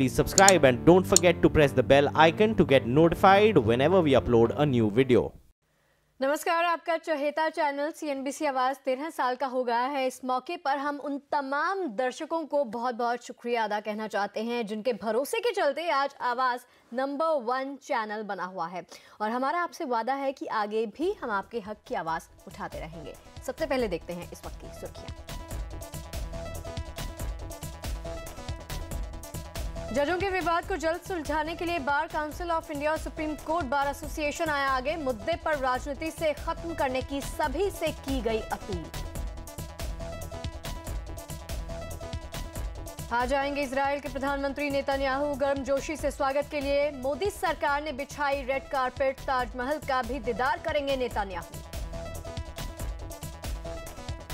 please subscribe and don't forget to press the bell icon to get notified whenever we upload a new video. नमस्कार, आपका चहेता channel CNBC आवाज 13 साल का हो गया है। इस मौके पर हम उन तमाम दर्शकों को बहुत बहुत शुक्रिया अदा कहना चाहते हैं जिनके भरोसे के चलते आज आवाज नंबर 1 चैनल बना हुआ है और हमारा आपसे वादा है कि आगे भी हम आपके हक की आवाज उठाते रहेंगे। सबसे पहले देखते हैं इस वक्त की सुर्खियां। जजों के विवाद को जल्द सुलझाने के लिए बार काउंसिल ऑफ इंडिया और सुप्रीम कोर्ट बार एसोसिएशन आया आगे। मुद्दे पर राजनीति से खत्म करने की सभी से की गई अपील। आज आएंगे इजराइल के प्रधानमंत्री नेतन्याहू। गर्मजोशी से स्वागत के लिए मोदी सरकार ने बिछाई रेड कारपेट। ताजमहल का भी दीदार करेंगे नेतन्याहू।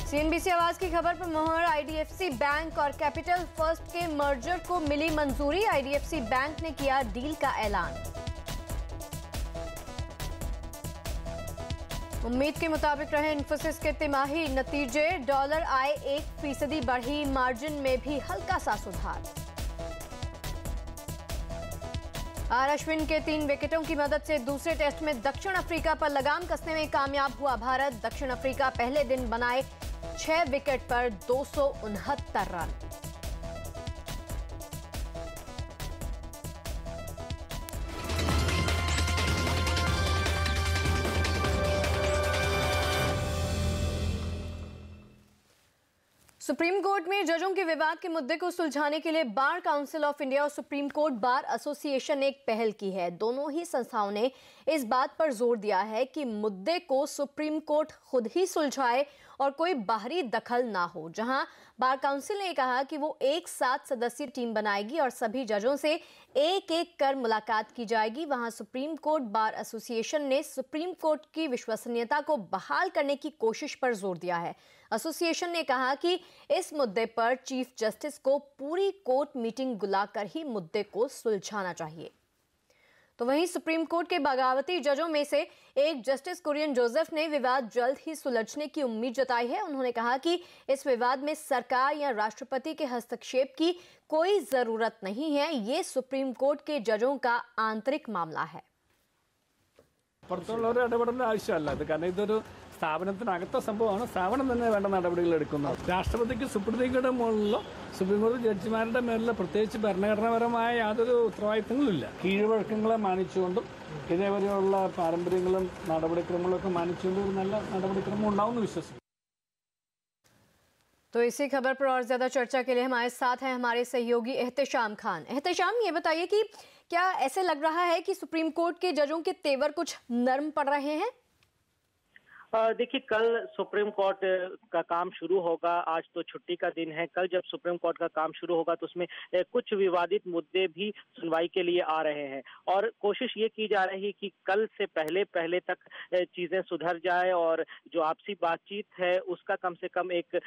CNBC आवाज की खबर पर मोहर। IDFC बैंक और कैपिटल फर्स्ट के मर्जर को मिली मंजूरी। IDFC बैंक ने किया डील का ऐलान। उम्मीद के मुताबिक रहे इन्फोसिस के तिमाही नतीजे। डॉलर आय 1% बढ़ी। मार्जिन में भी हल्का सा सुधार। अश्विन के 3 विकेटों की मदद से दूसरे टेस्ट में दक्षिण अफ्रीका पर लगाम कसने में कामयाब हुआ भारत। दक्षिण अफ्रीका पहले दिन बनाए 6 विकेट पर 269 रन। सुप्रीम कोर्ट में जजों के विवाद के मुद्दे को सुलझाने के लिए बार काउंसिल ऑफ इंडिया और सुप्रीम कोर्ट बार एसोसिएशन ने एक पहल की है। दोनों ही संस्थाओं ने इस बात पर जोर दिया है कि मुद्दे को सुप्रीम कोर्ट खुद ही सुलझाए और कोई बाहरी दखल ना हो। जहां बार काउंसिल ने कहा कि वो एक 7 सदस्यीय टीम बनाएगी और सभी जजों से एक-एक कर मुलाकात की जाएगी, वहां सुप्रीम कोर्ट बार एसोसिएशन ने सुप्रीम कोर्ट की विश्वसनीयता को बहाल करने की कोशिश पर जोर दिया है। एसोसिएशन ने कहा कि इस मुद्दे पर चीफ जस्टिस को पूरी कोर्ट मीटिंग बुलाकर ही मुद्दे को सुलझाना चाहिए। तो वहीं सुप्रीम कोर्ट के बगावती जजों में से एक जस्टिस कुरियन जोसेफ ने विवाद जल्द ही सुलझने की उम्मीद जताई है। उन्होंने कहा कि इस विवाद में सरकार या राष्ट्रपति के हस्तक्षेप की कोई जरूरत नहीं है। ये सुप्रीम कोर्ट के जजों का आंतरिक मामला है। സ്ഥാപനത്തിനകത്ത സംഭവമാണ്. സ്ഥാപനം തന്നെ വേണ്ട നടപടികൾ എടുക്കുന്നത്. രാഷ്ട്രപതിക്ക് സുപ്രീം കോടതിയുടെ മുകളിലോ സുപ്രീം കോടതി ജഡ്ജിമാരുടെ മേലിലോ പ്രത്യേകിച്ച് ഭരണഘടനാപരമായ യാതൊരു ഉത്തരവാദിത്തങ്ങളുമില്ല. കീഴ്വഴക്കങ്ങളെ മാനിച്ചുകൊണ്ടും ഇതേപോലെയുള്ള പാരമ്പര്യങ്ങളും നടപടിക്രമങ്ങളും ഒക്കെ മാനിച്ചുകൊണ്ടും ഒരു നല്ല നടപടിക്രമം ഉണ്ടാവുമെന്ന് വിശ്വസിക്കുന്നു। तो इसी खबर पर और ज्यादा चर्चा के लिए हमारे साथ हैं हमारे सहयोगी एहतेशाम खान। एहतेशाम, ये बताइए कि क्या ऐसे लग रहा है कि सुप्रीम कोर्ट के जजों के तेवर कुछ नर्म पड़ रहे हैं? देखिए, कल सुप्रीम कोर्ट का काम शुरू होगा। आज तो छुट्टी का दिन है। कल जब सुप्रीम कोर्ट का काम शुरू होगा तो उसमें कुछ विवादित मुद्दे भी सुनवाई के लिए आ रहे हैं और कोशिश ये की जा रही है कि कल से पहले तक चीजें सुधर जाए और जो आपसी बातचीत है उसका कम से कम एक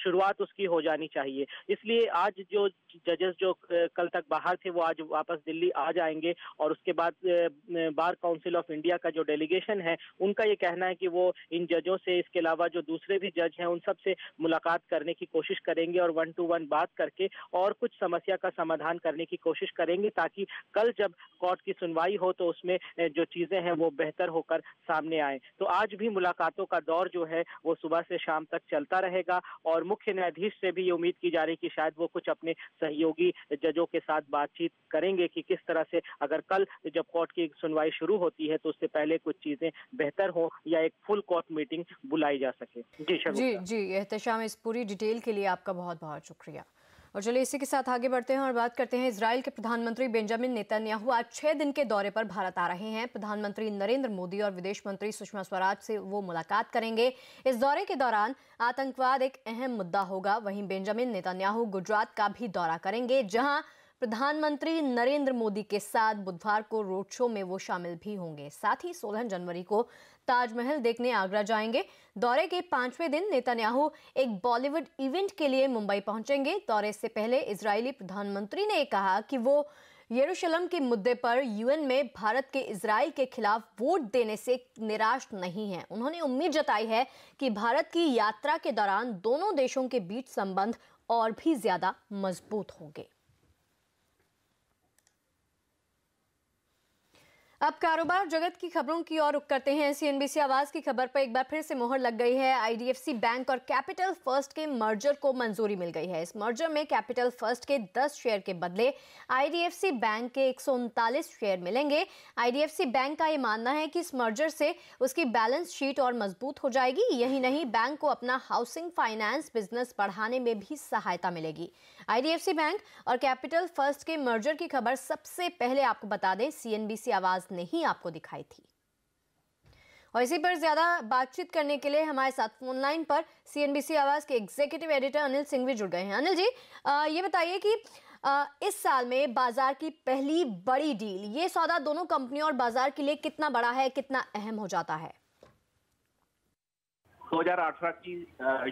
शुरुआत उसकी हो जानी चाहिए। इसलिए आज जो जजेस जो कल तक बाहर थे वो आज वापस दिल्ली आ जाएंगे और उसके बाद बार काउंसिल ऑफ इंडिया का जो डेलीगेशन है उनका ये कहना है कि वो इन जजों से, इसके अलावा जो दूसरे भी जज हैं उन सब से मुलाकात करने की कोशिश करेंगे और 1 to 1 बात करके और कुछ समस्या का समाधान करने की कोशिश करेंगे ताकि कल जब कोर्ट की सुनवाई हो तो उसमें जो चीजें हैं वो बेहतर होकर सामने आए। तो आज भी मुलाकातों का दौर जो है वो सुबह से शाम तक चलता रहेगा और मुख्य न्यायाधीश से भी ये उम्मीद की जा रही है कि शायद वो कुछ अपने सहयोगी जजों के साथ बातचीत करेंगे कि किस तरह से अगर कल जब कोर्ट की सुनवाई शुरू होती है तो उससे पहले कुछ चीजें बेहतर हो या एक फुल कोर्ट मीटिंग बुलाई जा सके। जी एहतेशाम, इस पूरी डिटेल के लिए आपका बहुत बहुत शुक्रिया। और चलिए इसी के साथ आगे बढ़ते हैं और बात करते हैं इजराइल के प्रधानमंत्री बेंजामिन नेतन्याहू आज 6 दिन के दौरे पर भारत आ रहे हैं। प्रधानमंत्री नरेंद्र मोदी और विदेश मंत्री सुषमा स्वराज से वो मुलाकात करेंगे। इस दौरे के दौरान आतंकवाद एक अहम मुद्दा होगा। वहीं बेंजामिन नेतन्याहू गुजरात का भी दौरा करेंगे जहां प्रधानमंत्री नरेंद्र मोदी के साथ बुधवार को रोड शो में वो शामिल भी होंगे। साथ ही 16 जनवरी को ताजमहल देखने आगरा जाएंगे। दौरे के 5वें दिन नेतन्याहू एक बॉलीवुड इवेंट के लिए मुंबई पहुंचेंगे। दौरे से पहले इजरायली प्रधानमंत्री ने कहा कि वो यरूशलेम के मुद्दे पर यूएन में भारत के इजराइल के खिलाफ वोट देने से निराश नहीं है। उन्होंने उम्मीद जताई है कि भारत की यात्रा के दौरान दोनों देशों के बीच संबंध और भी ज्यादा मजबूत होंगे। अब कारोबार जगत की खबरों की ओर रुख करते हैं। सीएनबीसी आवाज की खबर पर एक बार फिर से मोहर लग गई है। आईडीएफसी बैंक और कैपिटल फर्स्ट के मर्जर को मंजूरी मिल गई है। इस मर्जर में कैपिटल फर्स्ट के 10 शेयर के बदले आईडीएफसी बैंक के 139 शेयर मिलेंगे। आईडीएफसी बैंक का ये मानना है कि इस मर्जर से उसकी बैलेंस शीट और मजबूत हो जाएगी। यही नहीं, बैंक को अपना हाउसिंग फाइनेंस बिजनेस बढ़ाने में भी सहायता मिलेगी। आईडीएफसी बैंक और कैपिटल फर्स्ट के मर्जर की खबर सबसे पहले आपको बता दें, सीएनबीसी आवाज ने ही आपको दिखाई थी। और इसी पर ज्यादा बातचीत करने के लिए हमारे साथ फोन लाइन पर सीएनबीसी आवाज के एग्जीक्यूटिव एडिटर अनिल सिंह भी जुड़ गए हैं। अनिल जी, ये बताइए कि इस साल में बाजार की पहली बड़ी डील, ये सौदा दोनों कंपनियों और बाजार के लिए कितना बड़ा है, कितना अहम हो जाता है? 2018 की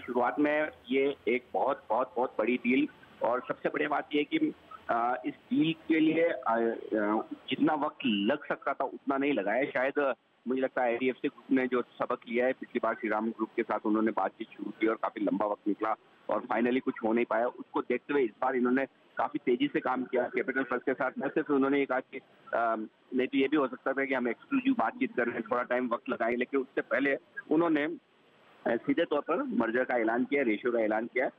शुरुआत में ये एक बहुत बड़ी डील, और सबसे बड़ी बात ये कि इस डील के लिए जितना वक्त लग सकता था उतना नहीं लगा है। शायद मुझे लगता है आईडीएफसी ग्रुप ने जो सबक लिया है, पिछली बार श्रीराम ग्रुप के साथ उन्होंने बातचीत शुरू की और काफी लंबा वक्त निकला और फाइनली कुछ हो नहीं पाया। उसको देखते हुए इस बार इन्होंने काफी तेजी से काम किया कैपिटल फर्स्ट के साथ। न सिर्फ उन्होंने ये कहा कि नहीं तो ये भी हो सकता था कि हम एक्सक्लूसिव बातचीत कर रहे हैं, थोड़ा टाइम वक्त लगाएंगे, लेकिन उससे पहले उन्होंने सीधे तौर पर मर्जर का ऐलान किया, रेशियो का ऐलान किया।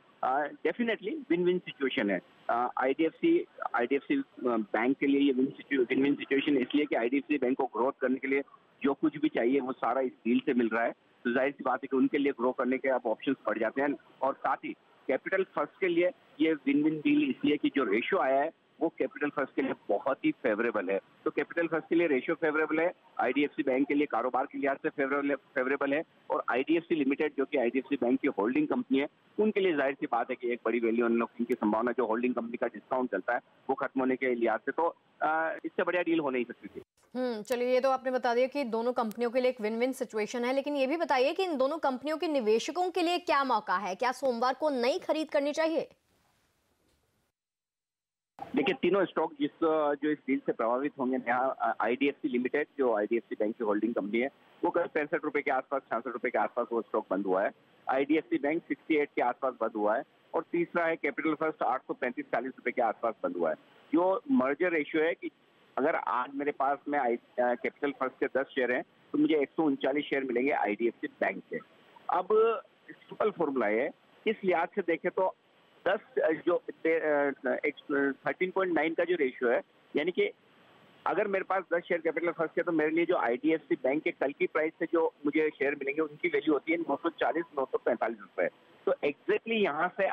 डेफिनेटली विन विन सिचुएशन है। आईडीएफसी बैंक के लिए ये विन विन सिचुएशन इसलिए कि आईडीएफसी बैंक को ग्रोथ करने के लिए जो कुछ भी चाहिए वो सारा इस डील से मिल रहा है। तो जाहिर सी बात है कि उनके लिए ग्रो करने के अब ऑप्शंस बढ़ जाते हैं। और साथ ही कैपिटल फर्स्ट के लिए ये विन विन डील इसलिए कि जो रेशियो आया है वो कैपिटल फर्स्ट के लिए बहुत ही फेवरेबल है। तो कैपिटल फर्स्ट के लिए रेशियो फेवरेबल है, आईडीएफसी बैंक के लिए कारोबार के लिहाज से फेवरेबल है, और आईडीएफसी लिमिटेड जो कि आईडीएफसी बैंक की होल्डिंग कंपनी है उनके लिए जाहिर सी बात है कि एक बड़ी वैल्यू अनलॉकिंग की संभावना, जो होल्डिंग कंपनी का डिस्काउंट चलता है वो खत्म होने के लिहाज से, तो इससे बढ़िया डील हो नहीं सकती थी। चलिए, ये तो आपने बता दिया कि दोनों कंपनियों के लिए एक विन विन सिचुएशन है, लेकिन ये भी बताइए कि इन दोनों कंपनियों के निवेशकों के लिए क्या मौका है? क्या सोमवार को नई खरीद करनी चाहिए? देखिए, तीनों स्टॉक जो इस डील से प्रभावित होंगे, यहाँ आईडीएफसी लिमिटेड जो आईडीएफसी बैंक की होल्डिंग कंपनी है वो कल 65 रुपए के आसपास, 66 रुपए के आसपास वो स्टॉक बंद हुआ है। आईडीएफसी बैंक 68 के आसपास बंद हुआ है, और तीसरा है कैपिटल फर्स्ट 835-40 रुपए के आसपास बंद हुआ है। जो मर्जर रेशियो है कि अगर आज मेरे पास में कैपिटल फर्स्ट के 10 शेयर हैं तो मुझे 139 शेयर मिलेंगे आईडीएफसी बैंक के। अब सिंपल फॉर्मूला है, इस लिहाज से देखें तो 13.9 का जो रेशियो है, यानी कि अगर मेरे पास 10 शेयर कैपिटल फर्स्ट है तो मेरे लिए जो आईडीएफसी बैंक के कल की प्राइस से जो मुझे शेयर मिलेंगे उनकी वैल्यू होती है 940-945 रुपए। तो एग्जैक्टली यहाँ से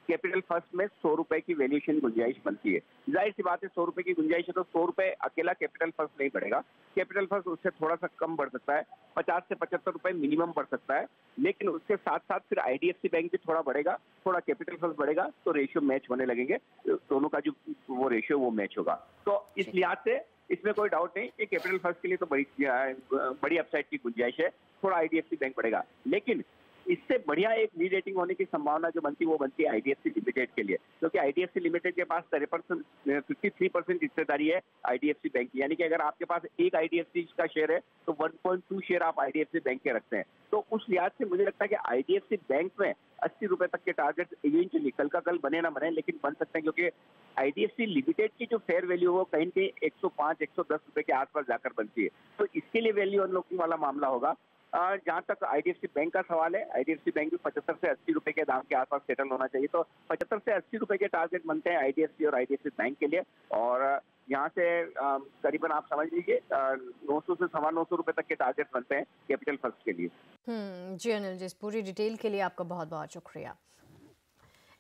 कैपिटल फर्स्ट में 100 रुपए की वैल्यूएशन गुंजाइश बनती है। जाहिर सी बात है 100 रुपए की गुंजाइश है तो 100 रुपए अकेला कैपिटल फर्स्ट नहीं बढ़ेगा, कैपिटल फर्स्ट उससे थोड़ा सा कम बढ़ सकता है, 50 से 75 रुपए मिनिमम बढ़ सकता है, लेकिन उसके साथ साथ फिर आईडीएफसी बैंक भी थोड़ा बढ़ेगा, थोड़ा कैपिटल फर्स्ट बढ़ेगा, तो रेशियो मैच होने लगेंगे, दोनों का जो वो रेशियो वो मैच होगा। तो इस लिहाज से इसमें कोई डाउट नहीं कि कैपिटल फर्स्ट के लिए तो बड़ी अपसाइड की गुंजाइश है, थोड़ा आईडीएफसी बैंक बढ़ेगा, लेकिन इससे बढ़िया एक री रेटिंग होने की संभावना जो बनती है वो बनती है आईडीएफसी लिमिटेड के लिए, क्योंकि आईडीएफसी लिमिटेड के पास 53% हिस्सेदारी है आईडीएफसी बैंक की, यानी कि अगर आपके पास एक आईडीएफसी का शेयर है तो 1.2 शेयर आप आईडीएफसी बैंक के रखते हैं। तो उस लिहाज से मुझे लगता है कि आईडीएफसी बैंक में 80 रुपए तक के टारगेट इवेंचुअली कल का कल बने ना बने लेकिन बन सकते हैं, क्योंकि आईडीएफसी लिमिटेड की जो फेयर वैल्यू वो कहीं कहीं 105-110 रुपए के आसपास जाकर बनती है। तो इसके लिए वैल्यू अनलॉकिंग वाला मामला होगा। जहां तक आईडीएफसी बैंक का सवाल है, आईडीएफसी बैंक भी 75 से 80 रुपए के दाम के आसपास सेटल होना चाहिए, तो 75 से 80 रुपए के टारगेट बनते हैं आईडीएफसी और आईडीएफसी बैंक के लिए, और यहाँ से करीबन आप समझ लीजिए 900 से 950 रुपए तक के टारगेट बनते हैं कैपिटल फर्स्ट के लिए। जी अनिल जी, इस पूरी डिटेल के लिए आपका बहुत बहुत शुक्रिया।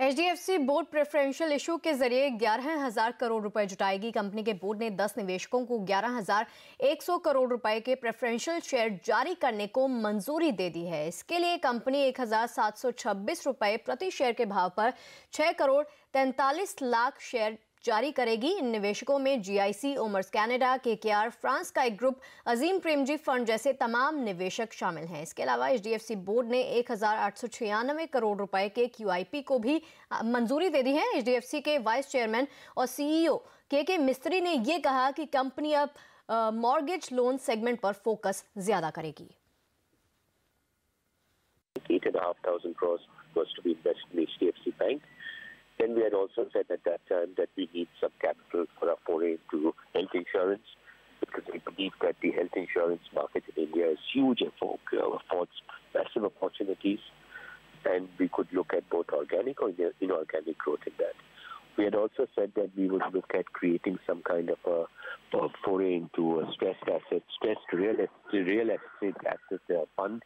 एचडीएफसी बोर्ड प्रेफरेंशियल इशू के जरिए 11,000 करोड़ रुपए जुटाएगी। कंपनी के बोर्ड ने 10 निवेशकों को 11,100 करोड़ रुपए के प्रेफरेंशियल शेयर जारी करने को मंजूरी दे दी है। इसके लिए कंपनी 1,726 रुपए प्रति शेयर के भाव पर 6 करोड़ 43 लाख शेयर जारी करेगी। इन निवेशकों में जीआईसी, ओमर्स कनाडा, केकेआर, फ्रांस का एक ग्रुप, अजीम प्रेमजी फंड जैसे तमाम निवेशक शामिल हैं। इसके अलावा एचडीएफसी बोर्ड ने 1,896 करोड़ रुपए के क्यूआईपी को भी मंजूरी दे दी है। एचडीएफसी के वाइस चेयरमैन और सीईओ के मिस्त्री ने यह कहा कि कंपनी अब मॉर्गेज लोन सेगमेंट पर फोकस ज्यादा करेगी। 8,500 crores was to be invested in HDFC Bank. Then we had also said at that time that we need some capital for our foray into health insurance, because we believe that insurance market in India is huge and affords massive opportunities, and we could look at both organic or inorganic growth in that. We had also said that we would look at creating some kind of a foray into a stressed real estate asset fund.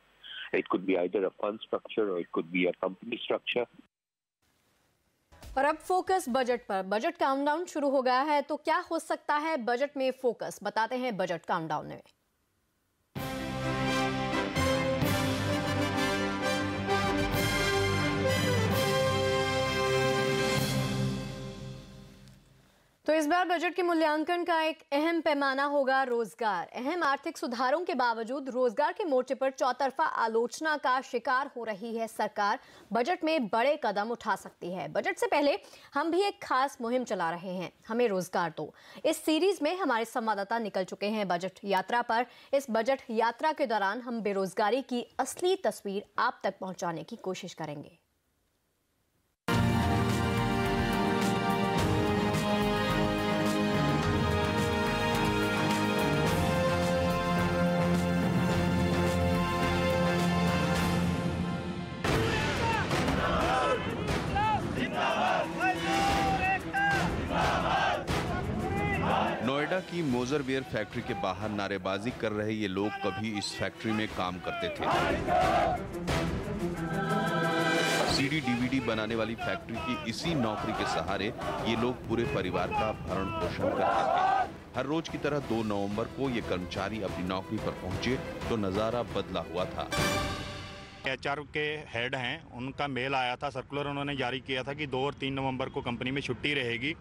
It could be either a fund structure or it could be a company structure. और अब focus budget पर। Budget countdown शुरू हो गया है, तो क्या हो सकता है बजट में फोकस, बताते हैं बजट काउंटडाउन में। तो इस बार बजट के मूल्यांकन का एक अहम पैमाना होगा रोजगार। अहम आर्थिक सुधारों के बावजूद रोजगार के मोर्चे पर चौतरफा आलोचना का शिकार हो रही है सरकार। बजट में बड़े कदम उठा सकती है। बजट से पहले हम भी एक खास मुहिम चला रहे हैं, हमें रोजगार दो। इस सीरीज में हमारे संवाददाता निकल चुके हैं बजट यात्रा पर। इस बजट यात्रा के दौरान हम बेरोजगारी की असली तस्वीर आप तक पहुंचाने की कोशिश करेंगे। नोएडा की मोजरवेयर फैक्ट्री के बाहर नारेबाजी कर रहे ये लोग कभी इस फैक्ट्री में काम करते थे। सीडी डीवीडी बनाने वाली फैक्ट्री की इसी नौकरी के सहारे ये लोग पूरे परिवार का भरण पोषण करते थे। हर रोज की तरह 2 नवंबर को ये कर्मचारी अपनी नौकरी पर पहुंचे तो नजारा बदला हुआ था। HR के हेड हैं, उनका मेल आया था, सर्कुलर उन्होंने जारी किया था कि 2 और 3 नवंबर को कंपनी में छुट्टी रहेगी,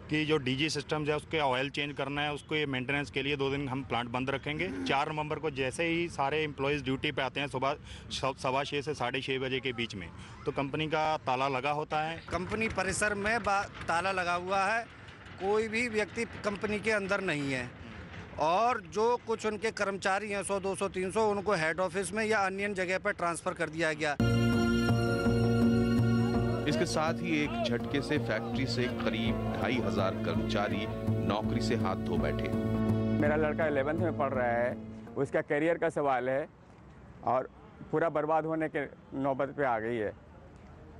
कि जो DG सिस्टम्स है उसके ऑयल चेंज करना है, उसको ये मेंटेनेंस के लिए 2 दिन हम प्लांट बंद रखेंगे। 4 नवंबर को जैसे ही सारे एम्प्लॉयज़ ड्यूटी पे आते हैं सुबह 6:15 से 6:30 बजे के बीच में, तो कंपनी का ताला लगा होता है। कंपनी परिसर में ताला लगा हुआ है, कोई भी व्यक्ति कंपनी के अंदर नहीं है, और जो कुछ उनके कर्मचारी हैं 100, 200, 300 उनको हेड ऑफिस में या अन्य जगह पर ट्रांसफ़र कर दिया गया। इसके साथ ही एक झटके से फैक्ट्री से करीब 2500 कर्मचारी नौकरी से हाथ धो बैठे। मेरा लड़का 11th में पढ़ रहा है, उसका करियर का सवाल है और पूरा बर्बाद होने के नौबत पे आ गई है।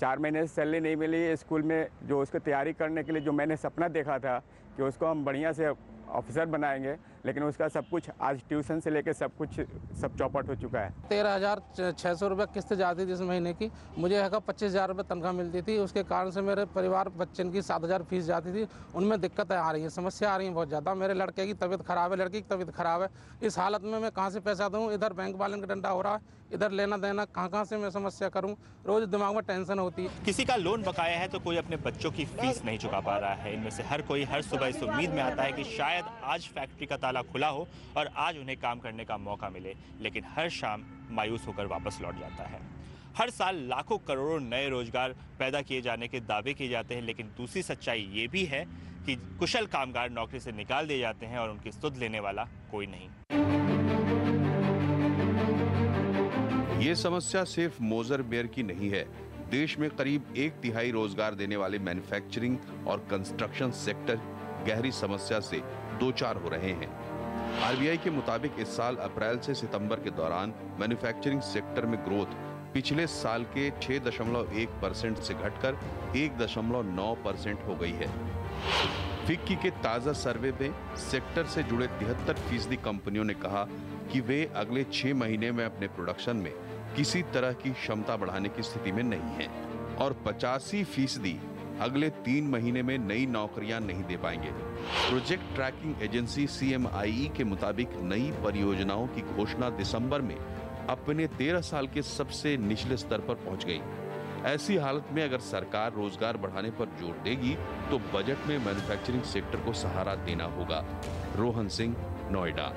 4 महीने से सैलरी नहीं मिली। स्कूल में जो उसको तैयारी करने के लिए जो मैंने सपना देखा था कि उसको हम बढ़िया से ऑफिसर बनाएंगे, लेकिन उसका सब कुछ आज ट्यूशन से लेकर सब चौपट हो चुका है। 13,600 रुपये किस्त जाती थी इस महीने की। मुझे 25,000 रुपये तनख्वाह मिलती थी। उसके कारण से मेरे परिवार बच्चन की 7,000 फीस जाती थी। उनमें दिक्कतें आ रही हैं, समस्या आ रही हैं बहुत ज़्यादा। मेरे लड़के की तबीयत खराब है, लड़की की तबीयत खराब है। इस हालत में मैं कहाँ से पैसा दूँ? इधर बैंक वाले का डंडा हो रहा है, इधर लेना देना कहाँ से मैं समस्या करूँ। रोज़ दिमाग में टेंशन होती है। किसी का लोन बकाया है तो कोई अपने बच्चों की फीस नहीं चुका पा रहा है। इनमें से हर कोई हर सुबह इस उम्मीद में आता है कि शायद आज फैक्ट्री का ताला खुला हो और आज उन्हें काम करने का मौका मिले, लेकिन हर शाम मायूस होकर वापस लौट जाता है। हर साल लाखों करोड़ों नए रोजगार पैदा किए जाने के दावे किए जाते हैं, लेकिन दूसरी सच्चाई ये भी है कि कुशल कामगार नौकरी से निकाल दिए जाते हैं और उनकी सुध लेने वाला कोई नहीं। ये समस्या सिर्फ मोजरवेयर की नहीं है। देश में करीब 1/3 रोजगार देने वाले मैन्युफैक्चरिंग और कंस्ट्रक्शन सेक्टर गहरी समस्या से दो-चार हो रहे हैं। RBI के मुताबिक इस साल अप्रैल से सितंबर के दौरान मैन्युफैक्चरिंग सेक्टर में ग्रोथ पिछले साल के 6.1% से घटकर 1.9% हो गई है। फिक्की के ताजा सर्वे में सेक्टर से जुड़े 73% कंपनियों ने कहा कि वे अगले 6 महीने में अपने प्रोडक्शन में किसी तरह की क्षमता बढ़ाने की स्थिति में नहीं हैं और 85% अगले 3 महीने में नई नौकरियां नहीं दे पाएंगे। प्रोजेक्ट ट्रैकिंग एजेंसी CMIE के मुताबिक नई परियोजनाओं की घोषणा दिसंबर में अपने 13 साल के सबसे निचले स्तर पर पहुंच गई। ऐसी हालत में अगर सरकार रोजगार बढ़ाने पर जोर देगी तो बजट में मैन्युफैक्चरिंग सेक्टर को सहारा देना होगा। रोहन सिंह, नोएडा।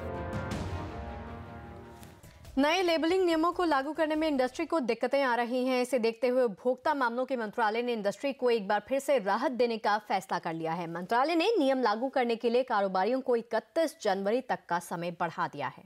नए लेबलिंग नियमों को लागू करने में इंडस्ट्री को दिक्कतें आ रही हैं। इसे देखते हुए उपभोक्ता मामलों के मंत्रालय ने इंडस्ट्री को एक बार फिर से राहत देने का फैसला कर लिया है। मंत्रालय ने नियम लागू करने के लिए कारोबारियों को 31 जनवरी तक का समय बढ़ा दिया है।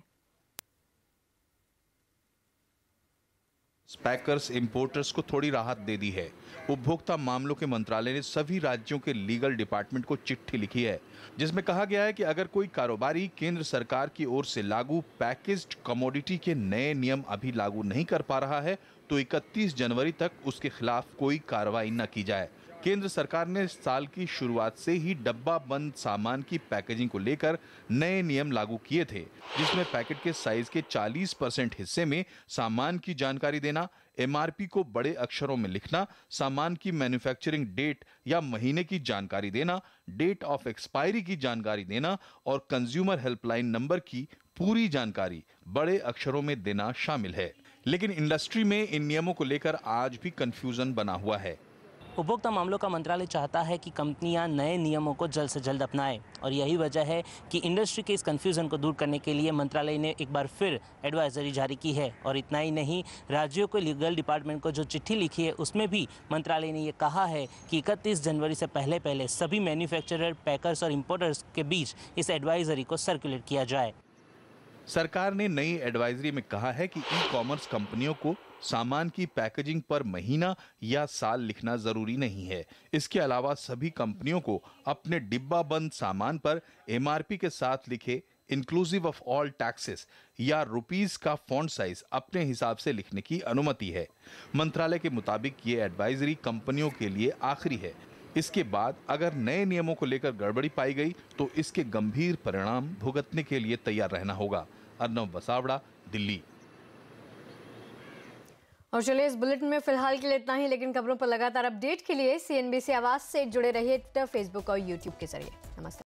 पैकर्स इंपोर्टर्स को थोड़ी राहत दे दी है। उपभोक्ता मामलों के मंत्रालय ने सभी राज्यों के लीगल डिपार्टमेंट को चिट्ठी लिखी है, जिसमें कहा गया है कि अगर कोई कारोबारी केंद्र सरकार की ओर से लागू पैकेज्ड कमोडिटी के नए नियम अभी लागू नहीं कर पा रहा है तो 31 जनवरी तक उसके खिलाफ कोई कार्रवाई न की जाए। केंद्र सरकार ने साल की शुरुआत से ही डब्बा बंद सामान की पैकेजिंग को लेकर नए नियम लागू किए थे, जिसमें पैकेट के साइज के 40% हिस्से में सामान की जानकारी देना, एमआरपी को बड़े अक्षरों में लिखना, सामान की मैन्युफैक्चरिंग डेट या महीने की जानकारी देना, डेट ऑफ एक्सपायरी की जानकारी देना और कंज्यूमर हेल्पलाइन नंबर की पूरी जानकारी बड़े अक्षरों में देना शामिल है। लेकिन इंडस्ट्री में इन नियमों को लेकर आज भी कंफ्यूजन बना हुआ है। उपभोक्ता मामलों का मंत्रालय चाहता है कि कंपनियां नए नियमों को जल्द से जल्द अपनाएं और यही वजह है कि इंडस्ट्री के इस कंफ्यूजन को दूर करने के लिए मंत्रालय ने एक बार फिर एडवाइजरी जारी की है। और इतना ही नहीं, राज्यों को लीगल डिपार्टमेंट को जो चिट्ठी लिखी है उसमें भी मंत्रालय ने ये कहा है कि 31 जनवरी से पहले सभी मैन्युफैक्चरर, पैकर्स और इम्पोर्टर्स के बीच इस एडवाइजरी को सर्कुलेट किया जाए। सरकार ने नई एडवाइजरी में कहा है कि ई कॉमर्स कंपनियों को सामान की पैकेजिंग पर महीना या साल लिखना जरूरी नहीं है। इसके अलावा सभी कंपनियों को अपने डिब्बा बंद सामान पर एमआरपी के साथ लिखे इंक्लूसिव ऑफ ऑल टैक्सेस या रुपीस का फॉन्ट साइज अपने हिसाब से लिखने की अनुमति है। मंत्रालय के मुताबिक ये एडवाइजरी कंपनियों के लिए आखिरी है। इसके बाद अगर नए नियमों को लेकर गड़बड़ी पाई गई तो इसके गंभीर परिणाम भुगतने के लिए तैयार रहना होगा। अर्नव बसावड़ा, दिल्ली। और चलिए इस बुलेटिन में फिलहाल के लिए इतना ही, लेकिन खबरों पर लगातार अपडेट के लिए CNBC आवाज से जुड़े रहिए ट्विटर, फेसबुक और यूट्यूब के जरिए। नमस्कार।